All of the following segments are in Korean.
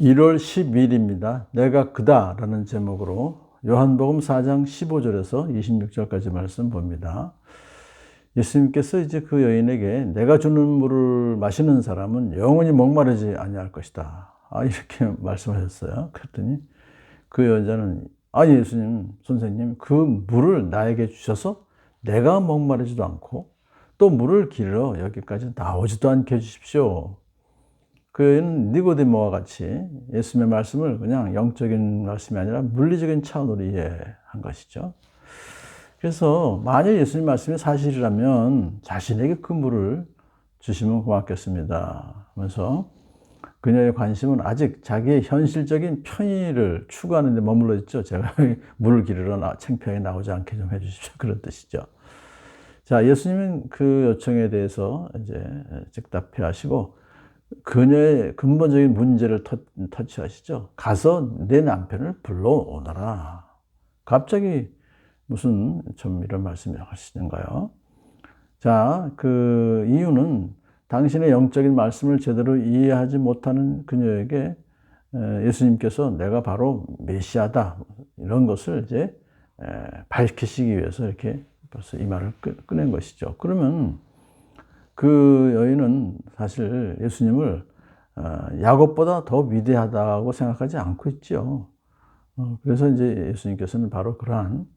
1월 10일입니다. 내가 그다 라는 제목으로 요한복음 4장 15절에서 26절까지 말씀 봅니다. 예수님께서 이제 그 여인에게 내가 주는 물을 마시는 사람은 영원히 목마르지 아니할 것이다, 이렇게 말씀하셨어요. 그랬더니 그 여자는 아니 예수님, 선생님, 그 물을 나에게 주셔서 내가 목마르지도 않고 또 물을 길러 여기까지 나오지도 않게 해주십시오. 그 여인은 니고데모와 같이 예수님의 말씀을 그냥 영적인 말씀이 아니라 물리적인 차원으로 이해한 것이죠. 그래서 만약 예수님 말씀이 사실이라면 자신에게 그 물을 주시면 고맙겠습니다 하면서 그녀의 관심은 아직 자기의 현실적인 편의를 추구하는 데 머물러 있죠. 제가 물을 기르러 창피하게 나오지 않게 좀 해주십시오, 그런 뜻이죠. 자, 예수님은 그 요청에 대해서 이제 즉답해 하시고 그녀의 근본적인 문제를 터치하시죠. 가서 내 남편을 불러오너라. 갑자기 무슨 좀 이런 말씀을 하시는가요? 자, 그 이유는 당신의 영적인 말씀을 제대로 이해하지 못하는 그녀에게 예수님께서 내가 바로 메시아다, 이런 것을 이제 밝히시기 위해서 이렇게 벌써 이 말을 꺼낸 것이죠. 그러면 그 여인은 사실 예수님을 야곱보다 더 위대하다고 생각하지 않고 있죠. 그래서 이제 예수님께서는 바로 그러한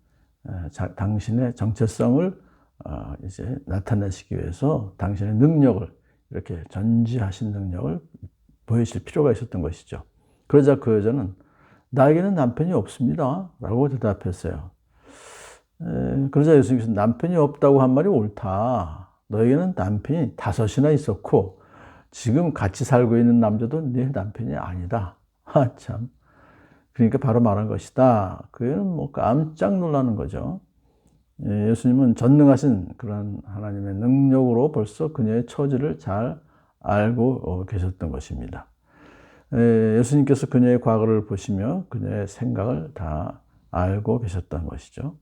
당신의 정체성을 이제 나타내시기 위해서 당신의 능력을, 이렇게 전지하신 능력을 보이실 필요가 있었던 것이죠. 그러자 그 여자는 나에게는 남편이 없습니다 라고 대답했어요. 그러자 예수님께서 남편이 없다고 한 말이 옳다. 너에게는 남편이 5이나 있었고 지금 같이 살고 있는 남자도 네 남편이 아니다. 참. 그러니까 바로 말한 것이다. 그는 뭐 깜짝 놀라는 거죠. 예수님은 전능하신 그런 하나님의 능력으로 벌써 그녀의 처지를 잘 알고 계셨던 것입니다. 예수님께서 그녀의 과거를 보시며 그녀의 생각을 다 알고 계셨던 것이죠.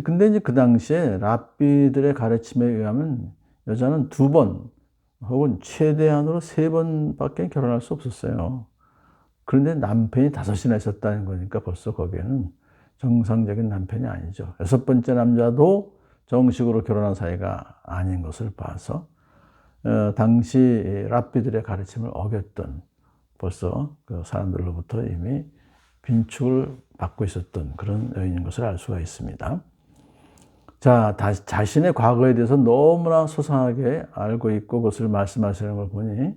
근데 이제 그 당시에 랍비들의 가르침에 의하면 여자는 2번 혹은 최대한으로 3번밖에 결혼할 수 없었어요. 그런데 남편이 5이나 있었다는 거니까 벌써 거기에는 정상적인 남편이 아니죠. 6번째 남자도 정식으로 결혼한 사이가 아닌 것을 봐서 당시 랍비들의 가르침을 어겼던, 벌써 그 사람들로부터 이미 빈축을 받고 있었던 그런 여인인 것을 알 수가 있습니다. 자, 자신의 과거에 대해서 너무나 소상하게 알고 있고 그것을 말씀하시는 걸 보니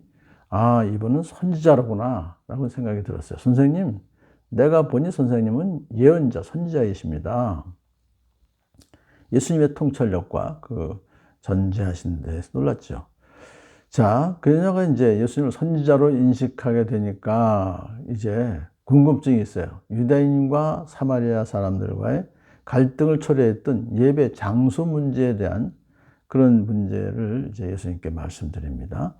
이분은 선지자로구나 라고 생각이 들었어요. 선생님, 내가 보니 선생님은 예언자, 선지자이십니다. 예수님의 통찰력과 그 전제하신 데서 놀랐죠. 자, 그녀가 이제 예수님을 선지자로 인식하게 되니까 이제 궁금증이 있어요. 유다인과 사마리아 사람들과의 갈등을 초래했던 예배 장소 문제에 대한 그런 문제를 이제 예수님께 말씀드립니다.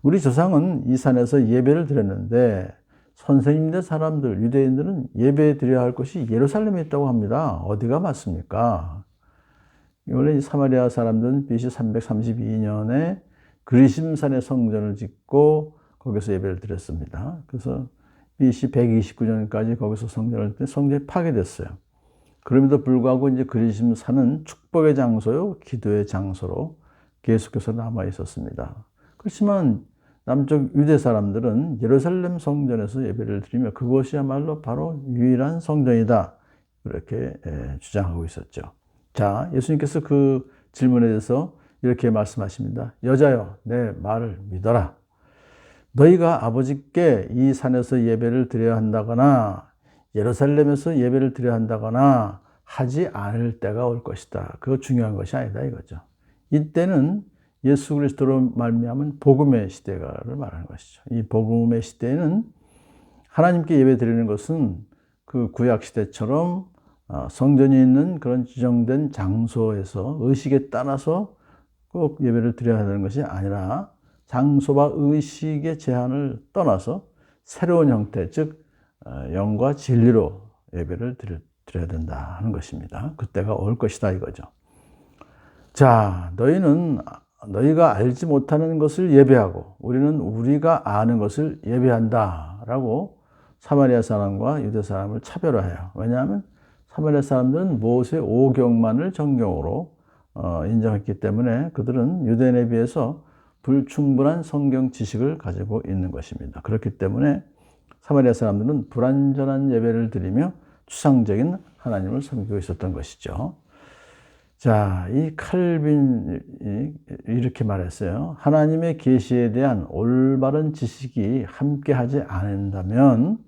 우리 조상은 이 산에서 예배를 드렸는데 선생님들 사람들, 유대인들은 예배 드려야 할 곳이 예루살렘에 있다고 합니다. 어디가 맞습니까? 원래 사마리아 사람들은 BC 332년에 그리심산에 성전을 짓고 거기서 예배를 드렸습니다. 그래서 BC 129년까지 거기서 성전을 드렸는데 성전이 파괴됐어요. 그럼에도 불구하고 이제 그리심산은 축복의 장소요, 기도의 장소로 계속해서 남아 있었습니다. 그렇지만 남쪽 유대 사람들은 예루살렘 성전에서 예배를 드리며 그것이야말로 바로 유일한 성전이다, 이렇게 주장하고 있었죠. 자, 예수님께서 그 질문에 대해서 이렇게 말씀하십니다. 여자여, 내 말을 믿어라. 너희가 아버지께 이 산에서 예배를 드려야 한다거나 예루살렘에서 예배를 드려야 한다거나 하지 않을 때가 올 것이다. 그거 중요한 것이 아니다 이거죠. 이때는 예수 그리스도로 말미암은 복음의 시대를 말하는 것이죠. 이 복음의 시대에는 하나님께 예배 드리는 것은 그 구약 시대처럼 성전이 있는 그런 지정된 장소에서 의식에 따라서 꼭 예배를 드려야 하는 것이 아니라 장소와 의식의 제한을 떠나서 새로운 형태, 즉 영과 진리로 예배를 드려야 된다 하는 것입니다. 그때가 올 것이다 이거죠. 자, 너희가 알지 못하는 것을 예배하고 우리는 우리가 아는 것을 예배한다 라고 사마리아 사람과 유대 사람을 차별화해요. 왜냐하면 사마리아 사람들은 모세 오경만을 정경으로 인정했기 때문에 그들은 유대인에 비해서 불충분한 성경 지식을 가지고 있는 것입니다. 그렇기 때문에 사마리아 사람들은 불완전한 예배를 드리며 추상적인 하나님을 섬기고 있었던 것이죠. 자, 이 칼빈이 이렇게 말했어요. 하나님의 계시에 대한 올바른 지식이 함께하지 않는다면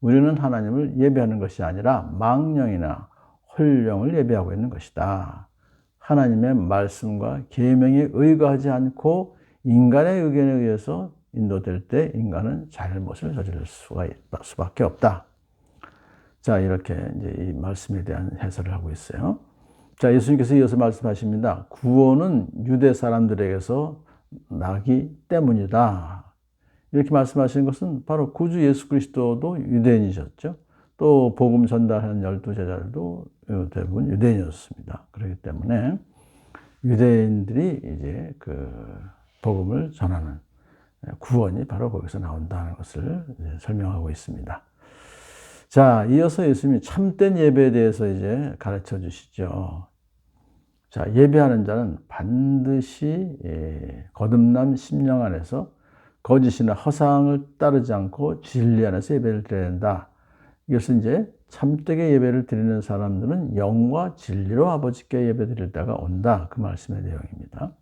우리는 하나님을 예배하는 것이 아니라 망령이나 홀령을 예배하고 있는 것이다. 하나님의 말씀과 계명에 의거하지 않고 인간의 의견에 의해서 인도될 때 인간은 잘못을 저지를 수밖에 없다. 자, 이렇게 이제 이 말씀에 대한 해설을 하고 있어요. 자, 예수님께서 이어서 말씀하십니다. 구원은 유대 사람들에게서 나기 때문이다. 이렇게 말씀하시는 것은 바로 구주 예수 그리스도도 유대인이셨죠. 또 복음 전달하는 12제자들도 대부분 유대인이었습니다. 그렇기 때문에 유대인들이 이제 그 복음을 전하는 구원이 바로 거기서 나온다는 것을 설명하고 있습니다. 자, 이어서 예수님이 참된 예배에 대해서 이제 가르쳐 주시죠. 자, 예배하는 자는 반드시 거듭남 심령 안에서 거짓이나 허상을 따르지 않고 진리 안에서 예배를 드려야 된다. 이것은 이제 참되게 예배를 드리는 사람들은 영과 진리로 아버지께 예배 드릴 때가 온다. 그 말씀의 내용입니다.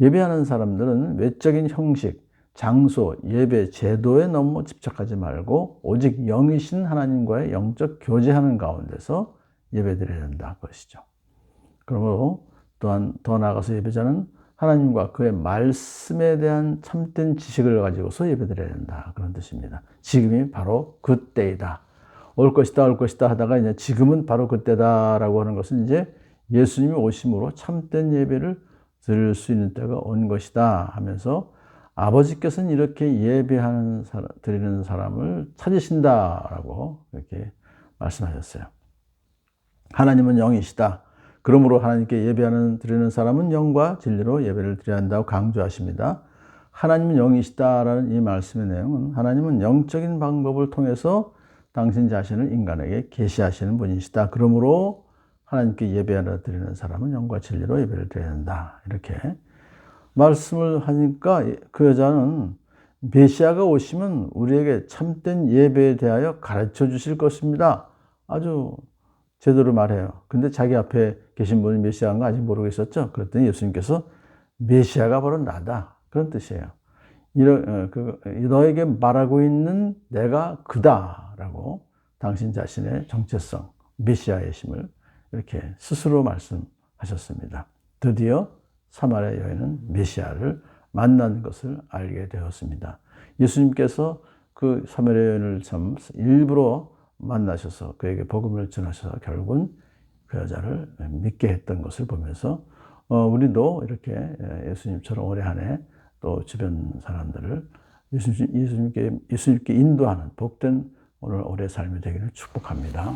예배하는 사람들은 외적인 형식, 장소, 예배, 제도에 너무 집착하지 말고 오직 영이신 하나님과의 영적 교제하는 가운데서 예배드려야 된다. 것이죠. 그러므로 또한 더 나아가서 예배자는 하나님과 그의 말씀에 대한 참된 지식을 가지고서 예배드려야 된다. 그런 뜻입니다. 지금이 바로 그때이다. 올 것이다, 올 것이다 하다가 이제 지금은 바로 그때다라고 하는 것은 이제 예수님이 오심으로 참된 예배를 드릴 수 있는 때가 온 것이다 하면서 아버지께서는 이렇게 예배하는 드리는 사람을 찾으신다라고 이렇게 말씀하셨어요. 하나님은 영이시다. 그러므로 하나님께 예배하는 드리는 사람은 영과 진리로 예배를 드려야 한다고 강조하십니다. 하나님은 영이시다라는 이 말씀의 내용은 하나님은 영적인 방법을 통해서 당신 자신을 인간에게 계시하시는 분이시다. 그러므로 하나님께 예배하러 드리는 사람은 영과 진리로 예배를 드려야 한다. 이렇게 말씀을 하니까 그 여자는 메시아가 오시면 우리에게 참된 예배에 대하여 가르쳐 주실 것입니다. 아주 제대로 말해요. 근데 자기 앞에 계신 분이 메시아인 거 아직 모르고 있었죠. 그랬더니 예수님께서 메시아가 바로 나다. 그런 뜻이에요. 너에게 말하고 있는 내가 그다라고 당신 자신의 정체성, 메시아의 심을 이렇게 스스로 말씀하셨습니다. 드디어 사마리아 여인은 메시아를 만난 것을 알게 되었습니다. 예수님께서 그 사마리아 여인을 참 일부러 만나셔서 그에게 복음을 전하셔서 결국은 그 여자를 믿게 했던 것을 보면서 우리도 이렇게 예수님처럼 올해 한 해 또 주변 사람들을 예수님께 인도하는 복된 오늘 올해 삶이 되기를 축복합니다.